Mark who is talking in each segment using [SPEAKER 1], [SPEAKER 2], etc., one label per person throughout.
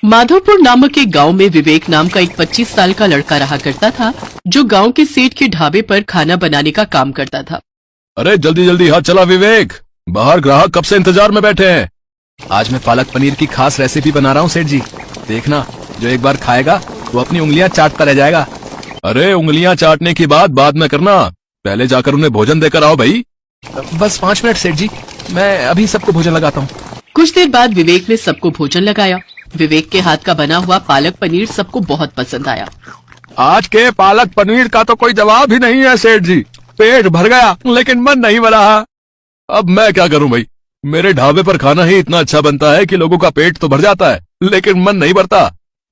[SPEAKER 1] माधोपुर नामक एक गांव में विवेक नाम का एक 25 साल का लड़का रहा करता था, जो गांव के सेठ के ढाबे पर खाना बनाने का काम करता था।
[SPEAKER 2] अरे जल्दी जल्दी हाथ चला विवेक, बाहर ग्राहक कब से इंतजार में बैठे हैं। आज मैं पालक पनीर की खास रेसिपी बना रहा हूँ सेठ जी, देखना जो एक बार खाएगा वो अपनी उंगलियां चाटता रह जाएगा। अरे उंगलियां चाटने की बात बाद में करना, पहले जाकर उन्हें भोजन देकर आओ भाई। बस 5 मिनट सेठ जी, मैं अभी सबको भोजन लगाता हूँ।
[SPEAKER 1] कुछ देर बाद विवेक ने सबको भोजन लगाया। विवेक के हाथ का बना हुआ पालक पनीर सबको बहुत पसंद आया।
[SPEAKER 2] आज के पालक पनीर का तो कोई जवाब ही नहीं है सेठ जी, पेट भर गया लेकिन मन नहीं भरा। अब मैं क्या करूं भाई, मेरे ढाबे पर खाना ही इतना अच्छा बनता है कि लोगों का पेट तो भर जाता है लेकिन मन नहीं भरता।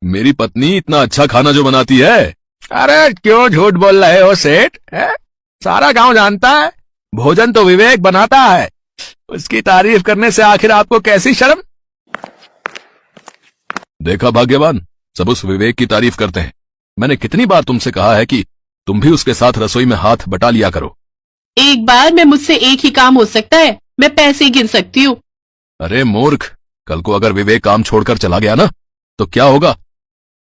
[SPEAKER 2] मेरी पत्नी इतना अच्छा खाना जो बनाती है। अरे क्यों झूठ बोल रहे हो सेठ, सारा गांव जानता है भोजन तो विवेक बनाता है, उसकी तारीफ करने से आखिर आपको कैसी शर्म। देखा भाग्यवान, सब उस विवेक की तारीफ करते हैं। मैंने कितनी बार तुमसे कहा है कि तुम भी उसके साथ रसोई में हाथ बटा लिया करो।
[SPEAKER 1] एक बार में मुझसे एक ही काम हो सकता है, मैं पैसे गिन सकती हूँ।
[SPEAKER 2] अरे मूर्ख, कल को अगर विवेक काम छोड़कर चला गया ना तो क्या होगा।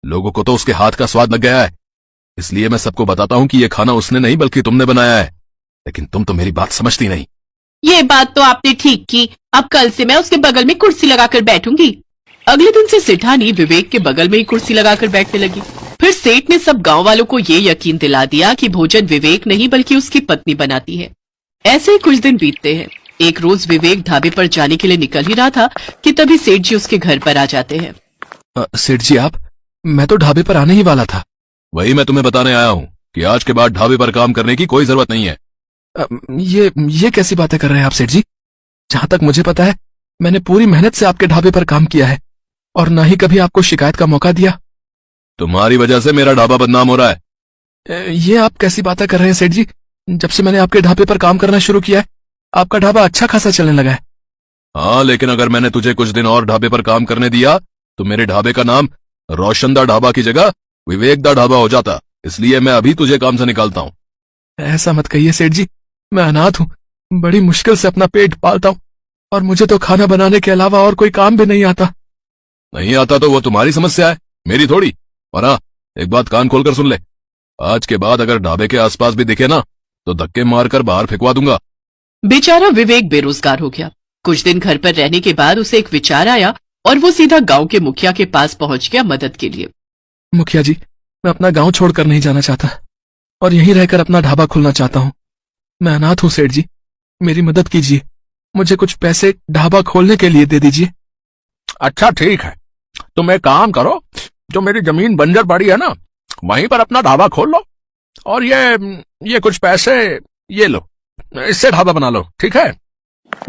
[SPEAKER 2] लोगों को तो उसके हाथ का स्वाद लग गया है, इसलिए मैं सबको बताता हूँ कि ये खाना उसने नहीं बल्कि तुमने बनाया है। लेकिन तुम तो मेरी बात समझती नहीं।
[SPEAKER 1] ये बात तो आपने ठीक की, अब कल से मैं उसके बगल में कुर्सी लगाकर बैठूंगी। अगले दिन से सेठानी विवेक के बगल में ही कुर्सी लगाकर बैठने लगी। फिर सेठ ने सब गांव वालों को ये यकीन दिला दिया कि भोजन विवेक नहीं बल्कि उसकी पत्नी बनाती है। ऐसे ही कुछ दिन बीतते हैं। एक रोज विवेक ढाबे पर जाने के लिए निकल ही रहा था कि तभी सेठ जी उसके घर पर आ जाते हैं।
[SPEAKER 2] सेठ जी आप, मैं तो ढाबे पर आने ही वाला था। वही मैं तुम्हें बताने आया हूँ कि आज के बाद ढाबे पर काम करने की कोई जरूरत नहीं है। ये कैसी बातें कर रहे हैं आप सेठ जी। जहाँ तक मुझे पता है मैंने पूरी मेहनत से आपके ढाबे पर काम किया है और ना ही कभी आपको शिकायत का मौका दिया। तुम्हारी वजह से मेरा ढाबा बदनाम हो रहा है। ये आप कैसी बातें कर रहे हैं सेठ जी, जब से मैंने आपके ढाबे पर काम करना शुरू किया है आपका ढाबा अच्छा खासा चलने लगा है। हाँ, लेकिन अगर मैंने तुझे कुछ दिन और ढाबे पर काम करने दिया तो मेरे ढाबे का नाम रोशनदा ढाबा की जगह विवेकदा ढाबा हो जाता, इसलिए मैं अभी तुझे काम से निकालता हूँ। ऐसा मत कहिए सेठ जी, मैं अनाथ हूँ, बड़ी मुश्किल से अपना पेट पालता हूँ और मुझे तो खाना बनाने के अलावा और कोई काम भी नहीं आता। नहीं आता तो वो तुम्हारी समस्या है, मेरी थोड़ी। और हाँ, एक बात कान खोलकर सुन ले, आज के बाद अगर ढाबे के आसपास भी दिखे ना तो धक्के मारकर बाहर फेंकवा दूंगा।
[SPEAKER 1] बेचारा विवेक बेरोजगार हो गया। कुछ दिन घर पर रहने के बाद उसे एक विचार आया और वो सीधा गांव के मुखिया के पास पहुंच गया मदद के लिए।
[SPEAKER 2] मुखिया जी, मैं अपना गांव छोड़कर नहीं जाना चाहता और यहीं रहकर अपना ढाबा खोलना चाहता हूँ। मैं अनाथ हूँ सेठ जी, मेरी मदद कीजिए, मुझे कुछ पैसे ढाबा खोलने के लिए दे दीजिए। अच्छा ठीक है, तुम एक काम करो, जो मेरी जमीन बंजर पड़ी है ना वहीं पर अपना ढाबा खोल लो और ये कुछ पैसे ये लो, इससे ढाबा बना लो, ठीक है।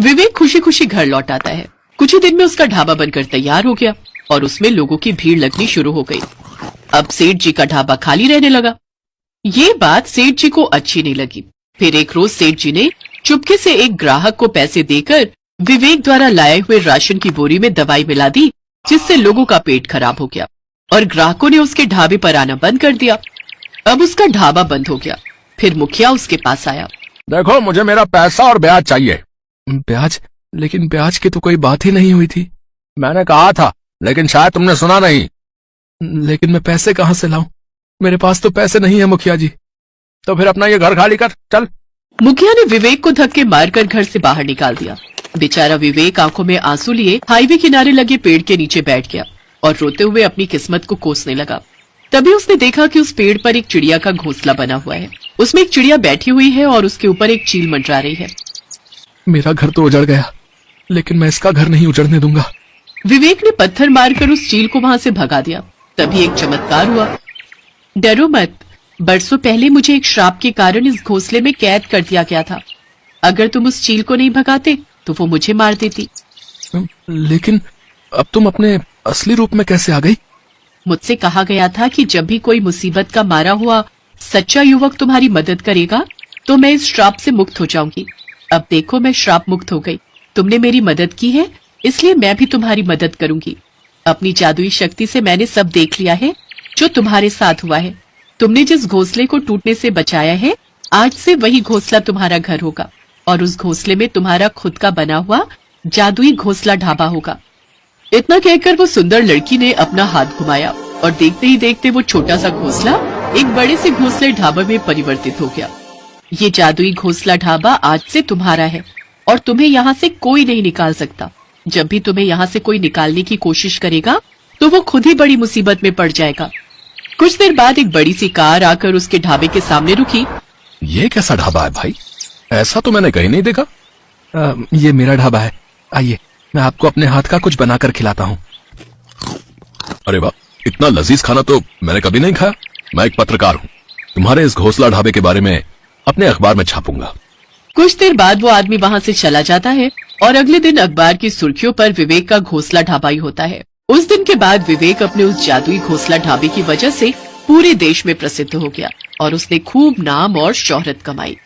[SPEAKER 1] विवेक खुशी खुशी घर लौट आता है। कुछ ही दिन में उसका ढाबा बनकर तैयार हो गया और उसमें लोगों की भीड़ लगनी शुरू हो गई। अब सेठ जी का ढाबा खाली रहने लगा। ये बात सेठ जी को अच्छी नहीं लगी। फिर एक रोज सेठ जी ने चुपके से एक ग्राहक को पैसे देकर विवेक द्वारा लाए हुए राशन की बोरी में दवाई मिला दी, जिससे लोगों का पेट खराब हो गया और ग्राहकों ने उसके ढाबे पर आना बंद कर दिया। अब उसका ढाबा बंद हो गया। फिर मुखिया उसके पास आया।
[SPEAKER 2] देखो, मुझे मेरा पैसा और ब्याज चाहिए। ब्याज? लेकिन ब्याज की तो कोई बात ही नहीं हुई थी। मैंने कहा था लेकिन शायद तुमने सुना नहीं। लेकिन मैं पैसे कहाँ से लाऊं, मेरे पास तो पैसे नहीं है मुखिया जी। तो फिर अपना ये घर खाली कर, चल।
[SPEAKER 1] मुखिया ने विवेक को धक्के मारकर घर से बाहर निकाल दिया। बेचारा विवेक आंखों में आंसू लिए हाईवे किनारे लगे पेड़ के नीचे बैठ गया और रोते हुए अपनी किस्मत को कोसने लगा। तभी उसने देखा कि उस पेड़ पर एक चिड़िया का घोंसला बना हुआ है। उसमें एक चिड़िया बैठी हुई है और उसके ऊपर एक चील मंडरा रही है।
[SPEAKER 2] मेरा घर तो उजड़ गया, लेकिन मैं इसका घर नहीं उजड़ने दूंगा।
[SPEAKER 1] विवेक ने पत्थर मारकर उस चील को वहां से भगा दिया। तभी एक चमत्कार हुआ। डरो मत, बरसों पहले मुझे एक श्राप के कारण इस घोंसले में कैद कर दिया गया था। अगर तुम उस चील को नहीं भगाते तो वो मुझे मार देती।
[SPEAKER 2] लेकिन अब तुम अपने असली रूप में कैसे आ गई?
[SPEAKER 1] मुझसे कहा गया था कि जब भी कोई मुसीबत का मारा हुआ सच्चा युवक तुम्हारी मदद करेगा तो मैं इस श्राप से मुक्त हो जाऊंगी। अब देखो, मैं श्राप मुक्त हो गई। तुमने मेरी मदद की है, इसलिए मैं भी तुम्हारी मदद करूंगी। अपनी जादुई शक्ति से मैंने सब देख लिया है जो तुम्हारे साथ हुआ है। तुमने जिस घोंसले को टूटने से बचाया है, आज से वही घोंसला तुम्हारा घर होगा और उस घोंसले में तुम्हारा खुद का बना हुआ जादुई घोंसला ढाबा होगा। इतना कहकर वो सुंदर लड़की ने अपना हाथ घुमाया और देखते ही देखते वो छोटा सा घोंसला एक बड़े से घोंसले ढाबा में परिवर्तित हो गया। ये जादुई घोंसला ढाबा आज से तुम्हारा है और तुम्हें यहाँ से कोई नहीं निकाल सकता। जब भी तुम्हें यहाँ से कोई निकालने की कोशिश करेगा तो वो खुद ही बड़ी मुसीबत में पड़ जाएगा। कुछ देर बाद एक बड़ी सी कार आकर उसके ढाबे के सामने रुकी।
[SPEAKER 2] ये कैसा ढाबा है भाई? ऐसा तो मैंने कहीं नहीं देखा। ये मेरा ढाबा है, आइए मैं आपको अपने हाथ का कुछ बनाकर खिलाता हूँ। अरे वाह, इतना लजीज खाना तो मैंने कभी नहीं खाया। मैं एक पत्रकार हूँ, तुम्हारे इस घोंसला ढाबे के बारे में अपने अखबार में छापूंगा।
[SPEAKER 1] कुछ देर बाद वो आदमी वहाँ से चला जाता है और अगले दिन अखबार की सुर्खियों पर विवेक का घोंसला ढाबा ही होता है। उस दिन के बाद विवेक अपने उस जादुई घोंसला ढाबे की वजह से पूरे देश में प्रसिद्ध हो गया और उसने खूब नाम और शोहरत कमाई।